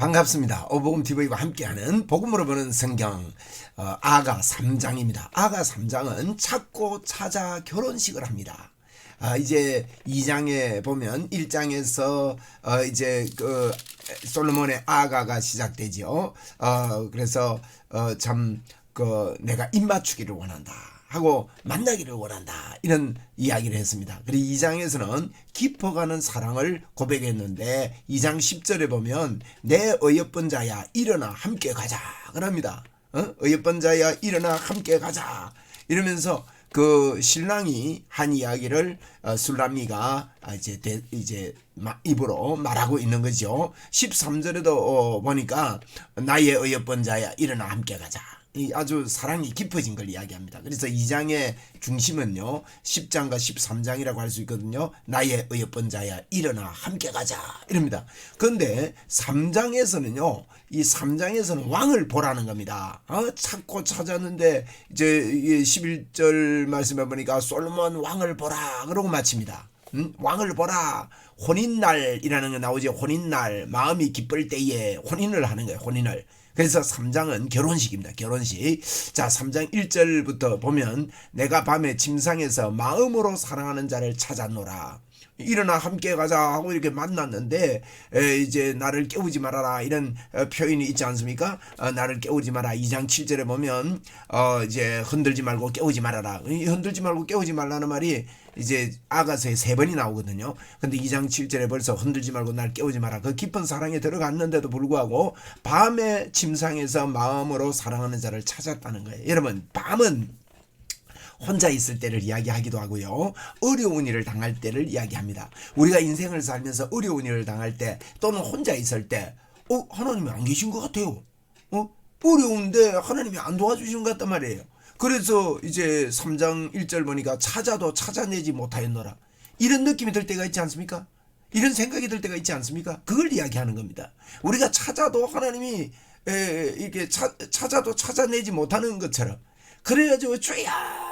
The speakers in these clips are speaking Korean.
반갑습니다. 오복음TV와 함께하는 복음으로 보는 성경 아가 3장입니다. 아가 3장은 찾고 찾아 결혼식을 합니다. 이제 2장에 보면 1장에서 이제 솔로몬의 아가가 시작되죠. 그래서 내가 입맞추기를 원한다 하고 만나기를 원한다 이런 이야기를 했습니다. 그리고 2장에서는 깊어가는 사랑을 고백했는데 2장 10절에 보면 내 어여쁜 자야 일어나 함께 가자 그럽니다. 어여쁜 자야 일어나 함께 가자 이러면서 그 신랑이 한 이야기를 술람미가 이제 입으로 말하고 있는 거죠. 13절에도 보니까 나의 어여쁜 자야 일어나 함께 가자. 아주 사랑이 깊어진 걸 이야기합니다. 그래서 2장의 중심은요 10장과 13장이라고 할 수 있거든요. 나의 어여쁜 자야 일어나 함께 가자 이럽니다. 그런데 3장에서는요 이 3장에서는 왕을 보라는 겁니다. 찾고 찾았는데 이제 11절 말씀해 보니까 솔로몬 왕을 보라 그러고 마칩니다. 왕을 보라. 혼인날이라는 게 나오죠. 혼인날 마음이 기쁠 때에 혼인을 하는 거예요. 혼인을. 그래서 3장은 결혼식입니다. 결혼식. 자, 3장 1절부터 보면 내가 밤에 침상에서 마음으로 사랑하는 자를 찾았노라. 일어나 함께 가자 하고 이렇게 만났는데 이제 나를 깨우지 말아라 이런 표현이 있지 않습니까? 나를 깨우지 마라. 2장 7절에 보면 이제 흔들지 말고 깨우지 말아라. 흔들지 말고 깨우지 말라는 말이 이제 아가서에 3번이 나오거든요. 근데 2장 7절에 벌써 흔들지 말고 날 깨우지 마라. 그 깊은 사랑에 들어갔는데도 불구하고 밤에 침상에서 마음으로 사랑하는 자를 찾았다는 거예요. 여러분, 밤은 혼자 있을 때를 이야기하기도 하고요. 어려운 일을 당할 때를 이야기합니다. 우리가 인생을 살면서 어려운 일을 당할 때 또는 혼자 있을 때 하나님이 안 계신 것 같아요. 어려운데 하나님이 안 도와주시는 것 같단 말이에요. 그래서 이제 3장 1절 보니까 찾아도 찾아내지 못하였노라. 이런 느낌이 들 때가 있지 않습니까? 이런 생각이 들 때가 있지 않습니까? 그걸 이야기하는 겁니다. 우리가 찾아도 하나님이 이렇게 찾아도 찾아내지 못하는 것처럼 그래가지고 주야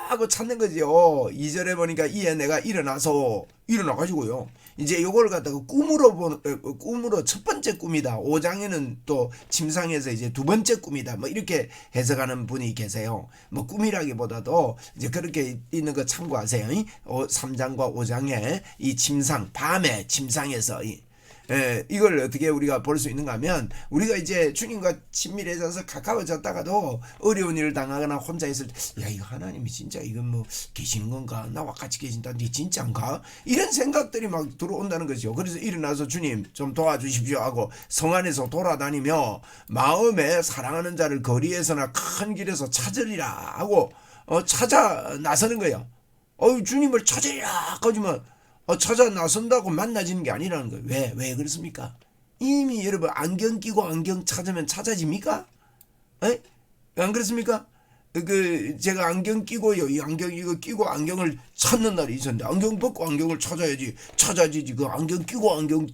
하고 찾는 거죠. 2절에 보니까 이에 내가 일어나가지고요. 이제 요걸 갖다가 꿈으로 첫 번째 꿈이다. 5장에는 또 침상에서 이제 두 번째 꿈이다. 뭐 이렇게 해석하는 분이 계세요. 뭐 꿈이라기보다도 이제 그렇게 있는 거 참고하세요. 3장과 5장에 이 침상, 밤에 침상에서 이걸 어떻게 우리가 볼 수 있는가 하면 우리가 이제 주님과 친밀해져서 가까워졌다가도 어려운 일을 당하거나 혼자 있을 때 야 이거 하나님이 진짜 이건 뭐 계시는 건가 나와 같이 계신다는데 진짜인가 이런 생각들이 막 들어온다는 거죠. 그래서 일어나서 주님 좀 도와주십시오 하고 성 안에서 돌아다니며 마음에 사랑하는 자를 거리에서나 큰 길에서 찾으리라 하고 찾아 나서는 거예요. 주님을 찾으리라 하지만 찾아 나선다고 만나지는 게 아니라는 거예요. 왜 그렇습니까? 이미 여러분 안경 끼고 안경 찾으면 찾아집니까? 안 그렇습니까? 제가 안경 끼고요. 이 안경 이거 끼고 안경을 찾는 날이 있었는데 안경 벗고 안경을 찾아지지. 그 안경 끼고 안경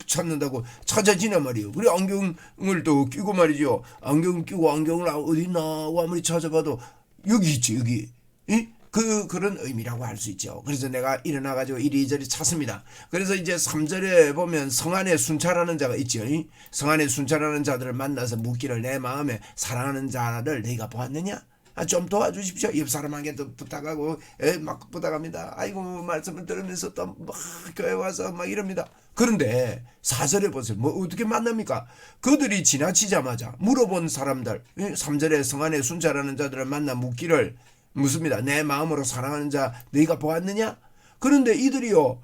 찾는다고 찾아지나 말이에요. 그래 안경을 또 끼고 말이죠. 안경 끼고 안경을 어디 있나 하고 아무리 찾아봐도 여기 있지 여기. 그런 의미라고 할 수 있죠. 그래서 내가 일어나가지고 이리저리 찾습니다. 그래서 이제 3절에 보면 성 안에 순찰하는 자가 있죠. 성 안에 순찰하는 자들을 만나서 묻기를 내 마음에 사랑하는 자를 네가 보았느냐? 좀 도와주십시오. 옆 사람에게도 부탁하고 막 부탁합니다. 아이고 말씀을 들으면서 또 막 교회 와서 막 이럽니다. 그런데 4절에 보세요. 뭐 어떻게 만납니까? 그들이 지나치자마자 물어본 사람들 3절에 성 안에 순찰하는 자들을 만나 묻기를 묻습니다. 내 마음으로 사랑하는 자 너희가 보았느냐? 그런데 이들이요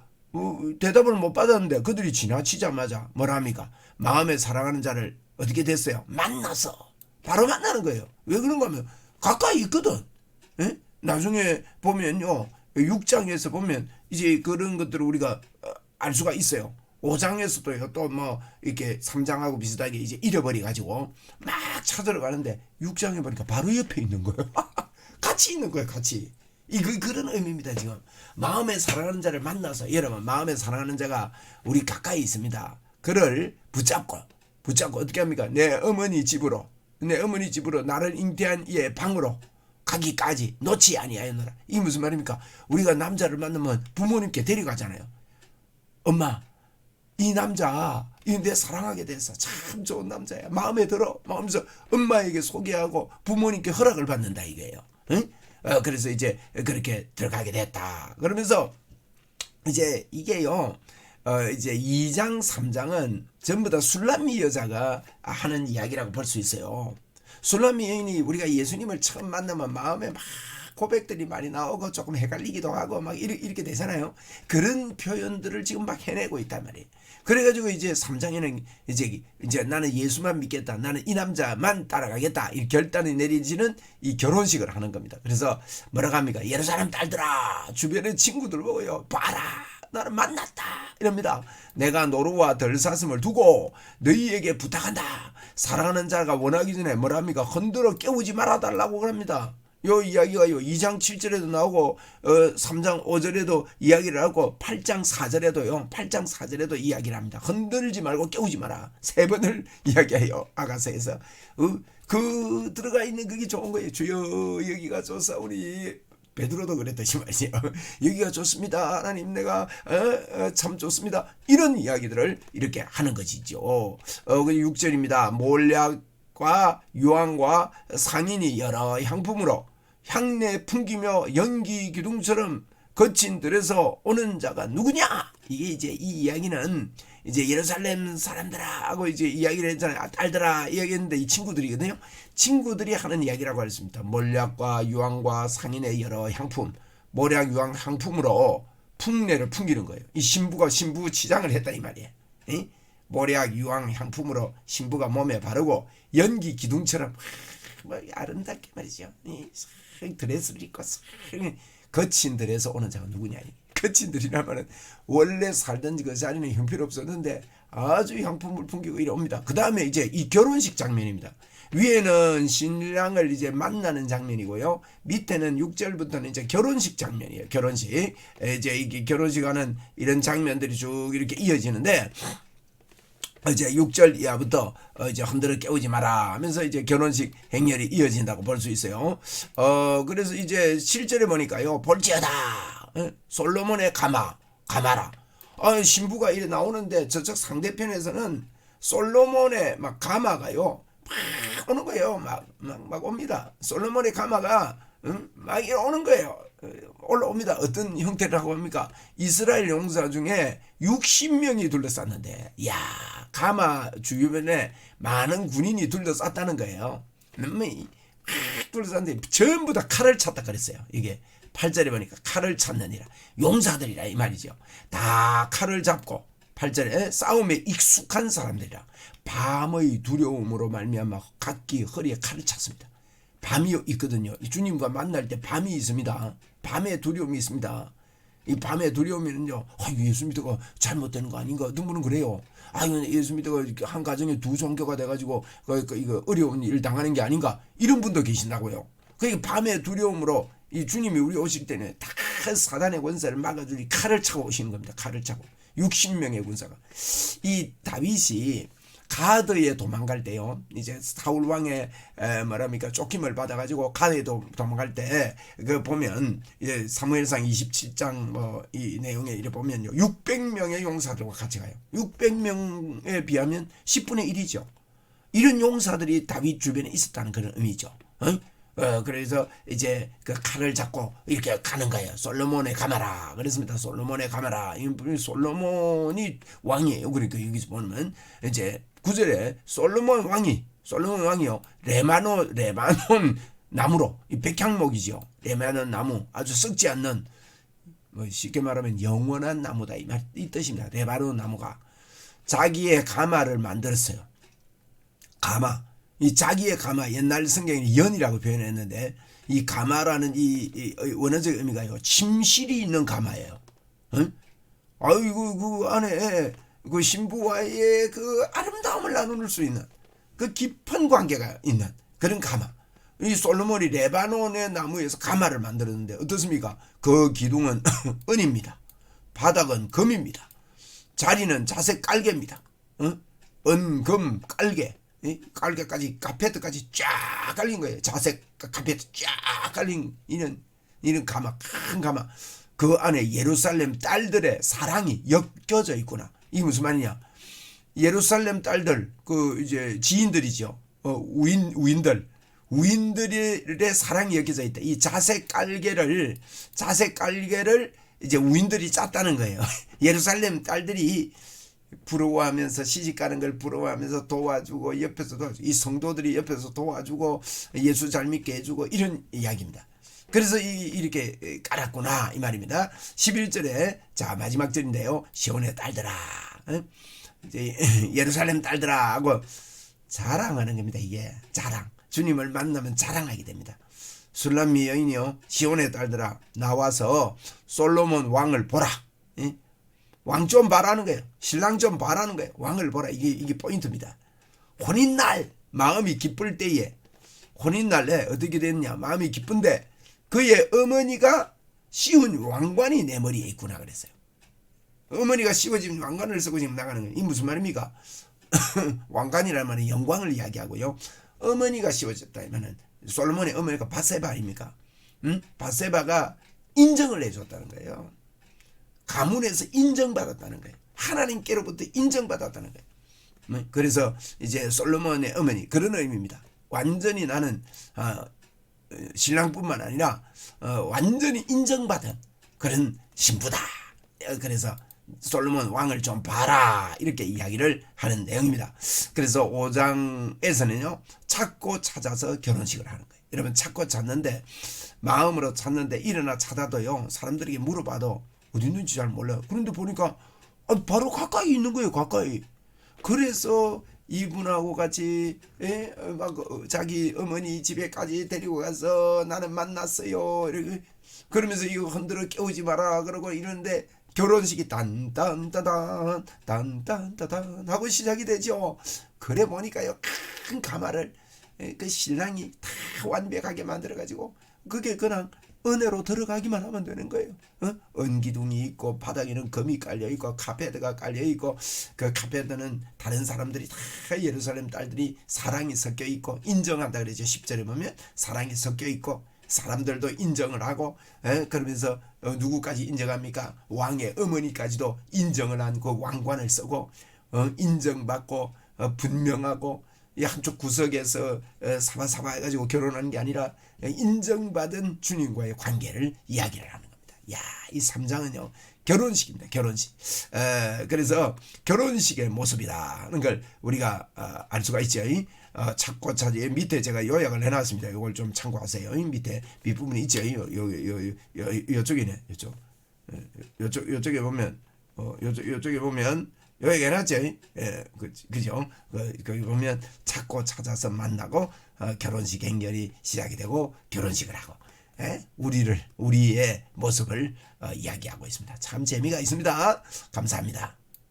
대답을 못 받았는데 그들이 지나치자마자 뭐라 합니까? 마음에 사랑하는 자를 어떻게 됐어요? 만나서 바로 만나는 거예요. 왜 그런가 하면 가까이 있거든. 나중에 보면요 6장에서 보면 이제 그런 것들을 우리가 알 수가 있어요. 5장에서도요 또 뭐 이렇게 3장하고 비슷하게 이제 잃어버려 가지고 막 찾으러 가는데 6장에 보니까 바로 옆에 있는 거예요. 같이 있는 거예요. 같이. 그런 의미입니다. 지금 마음에 사랑하는 자를 만나서 여러분 마음에 사랑하는 자가 우리 가까이 있습니다. 그를 붙잡고 어떻게 합니까? 내 어머니 집으로 나를 잉태한 이의 방으로 가기까지 놓지 아니하였노라. 이게 무슨 말입니까? 우리가 남자를 만나면 부모님께 데려가잖아요. 엄마 이 남자 이 내 사랑하게 돼서 참 좋은 남자야. 마음에 들어. 마음에서 엄마에게 소개하고 부모님께 허락을 받는다 이거예요. 응? 그래서 이제 그렇게 들어가게 됐다. 그러면서 이제 이게요. 이제 2장 3장은 전부 다 술람미 여자가 하는 이야기라고 볼 수 있어요. 술람미 여인이 우리가 예수님을 처음 만나면 마음에 막 고백들이 많이 나오고 조금 헷갈리기도 하고 막 이렇게 되잖아요. 그런 표현들을 지금 막 해내고 있단 말이에요. 그래가지고 이제 3장에는 이제 나는 예수만 믿겠다. 나는 이 남자만 따라가겠다. 이 결단이 내리지는 이 결혼식을 하는 겁니다. 그래서 뭐라고 합니까? 예루살렘 딸들아, 주변의 친구들 보고요. 봐라. 나를 만났다. 이럽니다. 내가 노루와 들사슴을 두고 너희에게 부탁한다. 사랑하는 자가 원하기 전에 뭐랍니까? 흔들어 깨우지 말아달라고 그럽니다. 요 이야기가요 2장 7절에도 나오고 3장 5절에도 이야기를 하고 8장 4절에도 이야기를 합니다. 흔들지 말고 깨우지 마라. 3번을 이야기해요. 아가서에서 그 들어가 있는 그게 좋은 거예요. 주여 여기가 좋사오니. 베드로도 그랬듯이 말이죠. 여기가 좋습니다. 하나님 내가 참 좋습니다. 이런 이야기들을 이렇게 하는 것이죠. 6절입니다. 몰약과 유황과 상인이 여러 향품으로 향내 풍기며 연기 기둥처럼 거친 들에서 오는 자가 누구냐? 이게 이제 이 이야기는 이제 예루살렘 사람들하고 이제 이야기를 했잖아요. 딸들아 이야기했는데 이 친구들이거든요. 친구들이 하는 이야기라고 했습니다. 몰약과 유황과 상인의 여러 향품, 몰약 유황 향품으로 풍내를 풍기는 거예요. 이 신부가 신부 치장을 했다 이 말이에요. 에? 몰약 유황 향품으로 신부가 몸에 바르고 연기 기둥처럼 뭐 아름답게 말이죠. 드레스를 입고 거친 들에서 오는 자가 누구냐? 거친 들이라면은 원래 살던 그 자리는 형편없었는데 아주 향품을 풍기고 이래 옵니다. 그 다음에 이제 이 결혼식 장면입니다. 위에는 신랑을 이제 만나는 장면이고요. 밑에는 6절부터는 이제 결혼식 장면이에요. 결혼식. 이제 이게 결혼식 하는 이런 장면들이 쭉 이렇게 이어지는데 이제 6절 이하부터 이제 흔들어 깨우지 마라 하면서 이제 결혼식 행렬이 이어진다고 볼 수 있어요. 그래서 이제 7절에 보니까요. 볼지어다. 솔로몬의 가마라. 신부가 이래 나오는데 저쪽 상대편에서는 솔로몬의 막 가마가요. 막 오는 거예요. 막 옵니다. 솔로몬의 가마가 막 이래 오는 거예요. 올라옵니다. 어떤 형태라고 합니까? 이스라엘 용사 중에 60명이 둘러쌌는데, 야 가마 주변에 많은 군인이 둘러쌌다는 거예요. 둘러쌌는데 전부 다 칼을 찼다 그랬어요. 이게 8절에 보니까 칼을 찾느니라 용사들이라 이 말이죠. 다 칼을 잡고 8절에 싸움에 익숙한 사람들이라 밤의 두려움으로 말미암아 각기 허리에 칼을 찼습니다. 밤이 있거든요. 주님과 만날 때 밤이 있습니다. 밤에 두려움이 있습니다. 이 밤에 두려움에는요. 예수 믿어가 잘못되는 거 아닌가? 누구는 그래요. 예수 믿어가 한 가정에 두 종교가 돼가지고 이거 어려운 일 당하는 게 아닌가? 이런 분도 계신다고요. 그러니까 밤에 두려움으로 이 주님이 우리 오실 때는 다 사단의 권세를 막아주니 칼을 차고 오시는 겁니다. 칼을 차고 60명의 군사가. 이 다윗이 가드에 도망갈 때요. 이제 사울 왕의 뭐랍니까 쫓김을 받아가지고 가드에 도망갈 때 그 보면 이제 사무엘상 27장 뭐 이 내용에 이래 보면요. 600명의 용사들과 같이 가요. 600명에 비하면 10분의 1이죠. 이런 용사들이 다윗 주변에 있었다는 그런 의미죠. 그래서 이제 그 칼을 잡고 이렇게 가는 거예요. 솔로몬의 가마라. 그랬습니다. 솔로몬의 가마라. 솔로몬이 왕이에요. 그러니까 여기서 보면 이제 9절에 솔로몬 왕이요. 레바논 나무로 이 백향목이죠. 레바논 나무 아주 썩지 않는 뭐 쉽게 말하면 영원한 나무다 이 뜻입니다. 레바논 나무가 자기의 가마를 만들었어요. 가마. 이 자기의 가마 옛날 성경에 연이라고 표현했는데 이 가마라는 이 원어적 의미가요. 침실이 있는 가마예요. 그 안에 그 신부와의 그 아름다움을 나눌 수 있는 그 깊은 관계가 있는 그런 가마. 이 솔로몬이 레바논의 나무에서 가마를 만들었는데 어떻습니까? 그 기둥은 은입니다. 바닥은 금입니다. 자리는 자색 깔개입니다. 은금 깔개. 깔개까지 카페트까지 쫙 깔린 거예요. 자색 카페트 쫙 깔린 이런 가마, 큰 가마. 그 안에 예루살렘 딸들의 사랑이 엮여져 있구나. 이게 무슨 말이냐? 예루살렘 딸들 그 이제 지인들이죠. 우인들의 사랑이 엮여져 있다. 이 자색 깔개를 이제 우인들이 짰다는 거예요. 예루살렘 딸들이 부러워하면서 시집가는 걸 부러워하면서 도와주고 옆에서 도와주고 이 성도들이 옆에서 도와주고 예수 잘 믿게 해주고 이런 이야기입니다. 그래서 이렇게 깔았구나 이 말입니다. 11절에 자 마지막 절인데요. 시온의 딸들아 이제 예루살렘 딸들아 하고 자랑하는 겁니다. 이게 자랑. 주님을 만나면 자랑하게 됩니다. 술람미 여인이요 시온의 딸들아 나와서 솔로몬 왕을 보라. 왕 좀 봐라는 거예요. 신랑 좀 봐라는 거예요. 왕을 보라. 이게 포인트입니다. 혼인날 마음이 기쁠 때에 혼인날에 어떻게 됐냐 마음이 기쁜데 그의 어머니가 씌운 왕관이 내 머리에 있구나 그랬어요. 어머니가 씌워진 왕관을 쓰고 지금 나가는 거예요. 이 무슨 말입니까? 왕관이라는 말은 영광을 이야기하고요. 어머니가 씌워졌다 하면은 솔로몬의 어머니가 밧세바 아닙니까? 밧세바가 인정을 해줬다는 거예요. 가문에서 인정받았다는 거예요. 하나님께로부터 인정받았다는 거예요. 그래서 이제 솔로몬의 어머니 그런 의미입니다. 완전히 나는 신랑뿐만 아니라 완전히 인정받은 그런 신부다. 그래서 솔로몬 왕을 좀 봐라 이렇게 이야기를 하는 내용입니다. 그래서 5장에서는요 찾고 찾아서 결혼식을 하는 거예요. 여러분 찾고 찾는데 마음으로 찾는데 일어나 찾아도요 사람들에게 물어봐도 어디 있는지 잘 몰라요. 그런데 보니까 바로 가까이 있는 거예요. 가까이. 그래서 이분하고 같이 막 자기 어머니 집에까지 데리고 가서 나는 만났어요. 이렇게 그러면서 이거 흔들어 깨우지 마라 그러고 이러는데 결혼식이 딴딴따단 딴딴따단 하고 시작이 되죠. 그래 보니까요 큰 가마를 그 신랑이 다 완벽하게 만들어 가지고 그게 그냥 은혜로 들어가기만 하면 되는 거예요. 은기둥이 있고 바닥에는 금이 깔려 있고 카페트가 깔려 있고 그 카페트는 다른 사람들이 다 예루살렘 딸들이 사랑이 섞여 있고 인정한다 그러죠. 10절에 보면 사랑이 섞여 있고 사람들도 인정을 하고 그러면서 누구까지 인정합니까? 왕의 어머니까지도 인정을 한 그 왕관을 쓰고 인정받고 분명하고 한쪽 구석에서 사바사바 해가지고 결혼하는 게 아니라 인정받은 주님과의 관계를 이야기를 하는 겁니다. 야, 이 3장은요 결혼식입니다. 결혼식. 그래서 결혼식의 모습이라는 걸 우리가 알 수가 있죠. 찾고 찾아 밑에 제가 요약을 해놨습니다. 이걸 좀 참고하세요. 밑에 밑부분이 있죠. 요쪽이네. 요쪽에 보면 요쪽에 보면 여기 해놨죠. 그죠? 거기 보면 찾고 찾아서 만나고 결혼식 행렬이 시작이 되고 결혼식을 하고 우리의 모습을 이야기하고 있습니다. 참 재미가 있습니다. 감사합니다.